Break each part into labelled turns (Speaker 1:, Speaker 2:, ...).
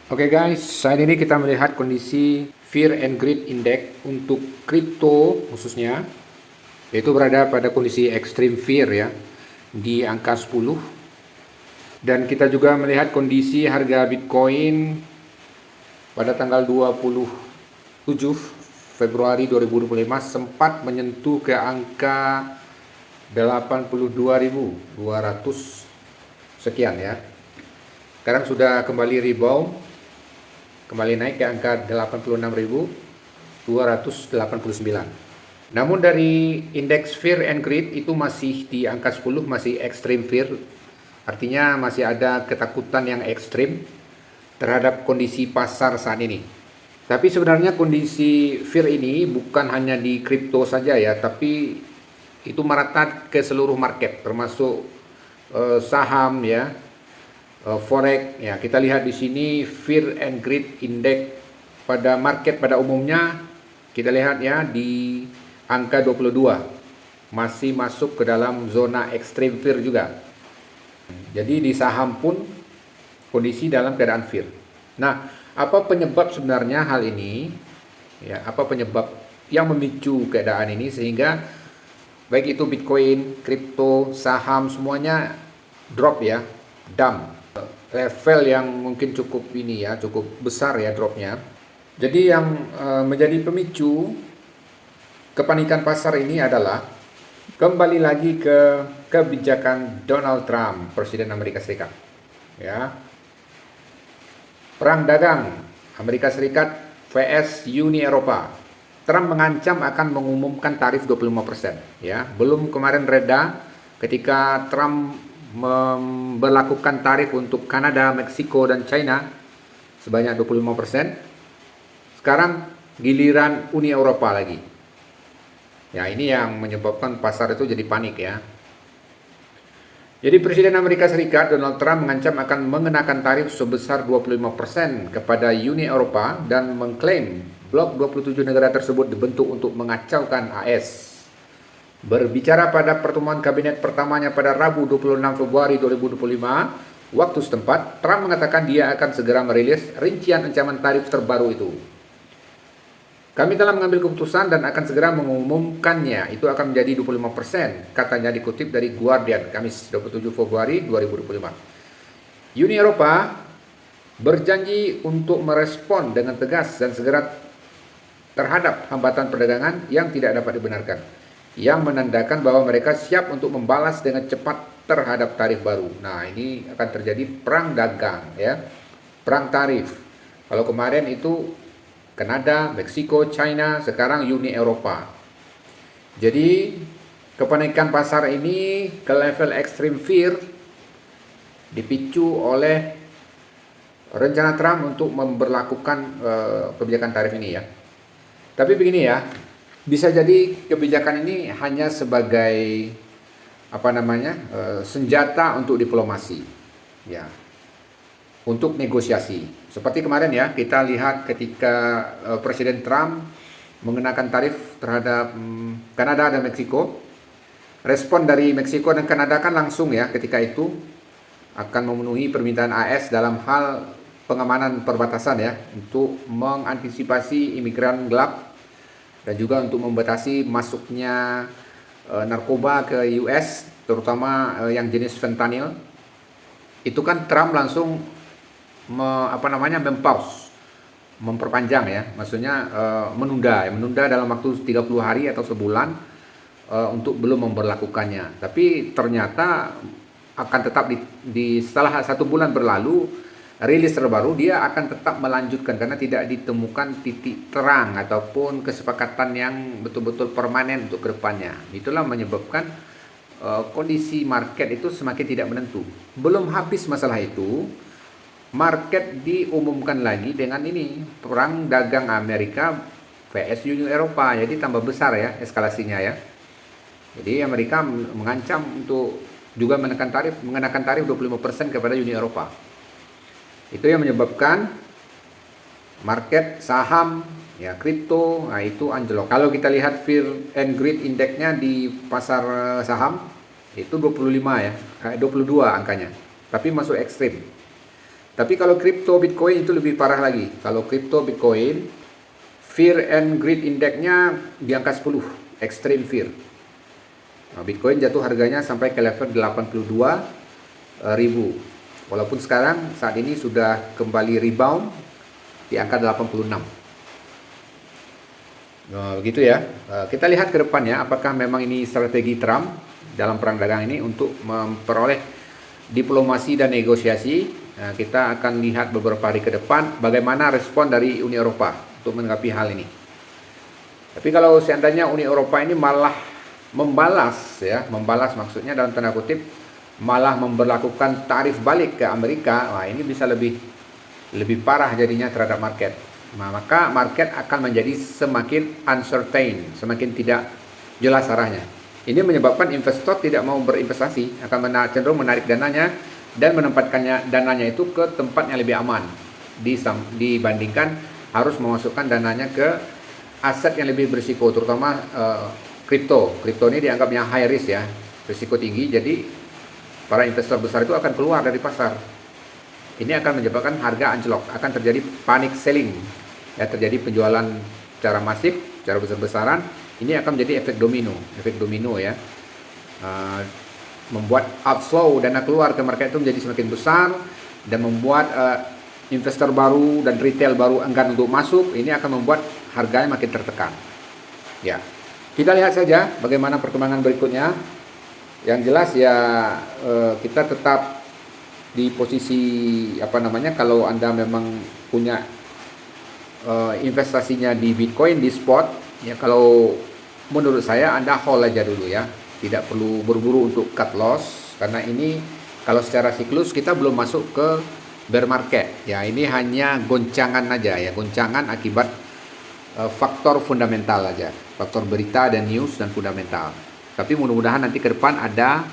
Speaker 1: Oke guys, saat ini kita melihat kondisi Fear and Greed Index untuk kripto khususnya, yaitu berada pada kondisi extreme fear ya, di angka 10. Dan kita juga melihat kondisi harga Bitcoin pada tanggal 27 Februari 2025 sempat menyentuh ke angka 82.200 sekian ya. Sekarang sudah kembali rebound, kembali naik ke angka 86.289. Namun dari indeks fear and greed itu masih di angka 10, masih extreme fear. Artinya masih ada ketakutan yang ekstrim terhadap kondisi pasar saat ini. Tapi sebenarnya kondisi fear ini bukan hanya di kripto saja ya, tapi itu merata ke seluruh market, termasuk saham ya, forex ya. Kita lihat di sini fear and greed index pada market pada umumnya kita lihat ya di angka 22, masih masuk ke dalam zona extreme fear juga. Jadi di saham pun kondisi dalam keadaan fear. Nah, apa penyebab sebenarnya hal ini? Ya, apa penyebab yang memicu keadaan ini sehingga baik itu Bitcoin, kripto, saham semuanya drop ya, dump. Level yang mungkin cukup ini ya, cukup besar ya dropnya. Jadi yang menjadi pemicu kepanikan pasar ini adalah kembali lagi ke kebijakan Donald Trump, Presiden Amerika Serikat. Ya. Perang dagang Amerika Serikat vs Uni Eropa. Trump mengancam akan mengumumkan tarif 25%, ya. Belum kemarin reda ketika Trump memberlakukan tarif untuk Kanada, Meksiko dan China sebanyak 25%. Sekarang giliran Uni Eropa lagi. Ya, ini yang menyebabkan pasar itu jadi panik ya. Jadi Presiden Amerika Serikat Donald Trump mengancam akan mengenakan tarif sebesar 25% kepada Uni Eropa dan mengklaim blok 27 negara tersebut dibentuk untuk mengacaukan AS. Berbicara pada pertemuan kabinet pertamanya pada Rabu 26 Februari 2025 waktu setempat, Trump mengatakan dia akan segera merilis rincian ancaman tarif terbaru itu. Kami telah mengambil keputusan dan akan segera mengumumkannya. Itu akan menjadi 25%, katanya dikutip dari Guardian, Kamis 27 Februari 2025. Uni Eropa berjanji untuk merespon dengan tegas dan segera terhadap hambatan perdagangan yang tidak dapat dibenarkan, yang menandakan bahwa mereka siap untuk membalas dengan cepat terhadap tarif baru. Nah, ini akan terjadi perang dagang ya, perang tarif. Kalau kemarin itu Kanada, Meksiko, China, sekarang Uni Eropa. Jadi kepanikan pasar ini ke level extreme fear dipicu oleh rencana Trump untuk memberlakukan kebijakan tarif ini ya. Tapi begini ya, bisa jadi kebijakan ini hanya sebagai senjata untuk diplomasi, ya, untuk negosiasi. Seperti kemarin ya, kita lihat ketika Presiden Trump mengenakan tarif terhadap Kanada dan Meksiko. Respon dari Meksiko dan Kanada kan langsung ya ketika itu akan memenuhi permintaan AS dalam hal pengamanan perbatasan ya, untuk mengantisipasi imigran gelap dan juga untuk membatasi masuknya narkoba ke US, terutama yang jenis fentanyl. Itu kan Trump langsung memperpanjang ya, maksudnya menunda dalam waktu 30 hari atau sebulan untuk belum memberlakukannya. Tapi ternyata akan tetap setelah 1 bulan berlalu, rilis terbaru dia akan tetap melanjutkan karena tidak ditemukan titik terang ataupun kesepakatan yang betul-betul permanen untuk kedepannya. Itulah menyebabkan kondisi market itu semakin tidak menentu. Belum habis masalah itu, market diumumkan lagi dengan ini, perang dagang Amerika vs Uni Eropa. Jadi tambah besar ya eskalasinya ya. Jadi Amerika mengancam untuk juga mengenakan tarif 25% kepada Uni Eropa. Itu yang menyebabkan market saham ya, kripto, nah itu anjlok. Kalau kita lihat Fear and Greed Index-nya di pasar saham itu 25 ya, 22 angkanya. Tapi masuk ekstrim. Tapi kalau kripto Bitcoin itu lebih parah lagi. Kalau kripto Bitcoin, Fear and Greed Index-nya di angka 10, extreme fear. Nah, Bitcoin jatuh harganya sampai ke level 82.000. Walaupun sekarang saat ini sudah kembali rebound di angka 86. Nah, begitu ya. Kita lihat ke depannya apakah memang ini strategi Trump dalam perang dagang ini untuk memperoleh diplomasi dan negosiasi. Nah, kita akan lihat beberapa hari ke depan bagaimana respon dari Uni Eropa untuk menanggapi hal ini. Tapi kalau seandainya Uni Eropa ini malah membalas maksudnya dalam tanda kutip malah memberlakukan tarif balik ke Amerika, wah ini bisa lebih parah jadinya terhadap market. Nah, maka market akan menjadi semakin uncertain, semakin tidak jelas arahnya. Ini menyebabkan investor tidak mau berinvestasi, akan cenderung menarik dananya dan menempatkannya dananya itu ke tempat yang lebih aman dibandingkan harus memasukkan dananya ke aset yang lebih berisiko, terutama kripto. Kripto ini dianggapnya high risk ya, risiko tinggi, jadi para investor besar itu akan keluar dari pasar. Ini akan menyebabkan harga anjlok, akan terjadi panic selling, ya, terjadi penjualan secara masif, secara besar-besaran. Ini akan menjadi efek domino ya, membuat outflow dana keluar ke market itu menjadi semakin besar dan membuat investor baru dan retail baru enggan untuk masuk. Ini akan membuat harganya makin tertekan. Ya, kita lihat saja bagaimana perkembangan berikutnya. Yang jelas ya kita tetap di posisi kalau Anda memang punya investasinya di Bitcoin di spot, ya kalau menurut saya Anda hold aja dulu ya. Tidak perlu buru-buru untuk cut loss karena ini kalau secara siklus kita belum masuk ke bear market. Ya, ini hanya goncangan aja ya, goncangan akibat faktor fundamental aja, faktor berita dan news dan fundamental. Tapi mudah-mudahan nanti ke depan ada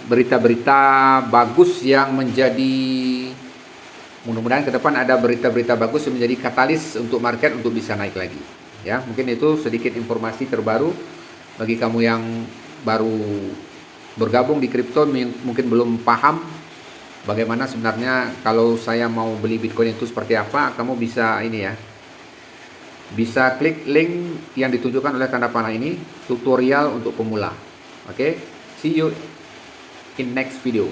Speaker 1: berita-berita bagus yang menjadi, mudah-mudahan ke depan ada berita-berita bagus yang menjadi katalis untuk market untuk bisa naik lagi. Ya, mungkin itu sedikit informasi terbaru bagi kamu yang baru bergabung di kripto, mungkin belum paham bagaimana sebenarnya kalau saya mau beli Bitcoin itu seperti apa. Kamu bisa bisa klik link yang ditunjukkan oleh tanda panah ini, tutorial untuk pemula. Oke, see you in next video.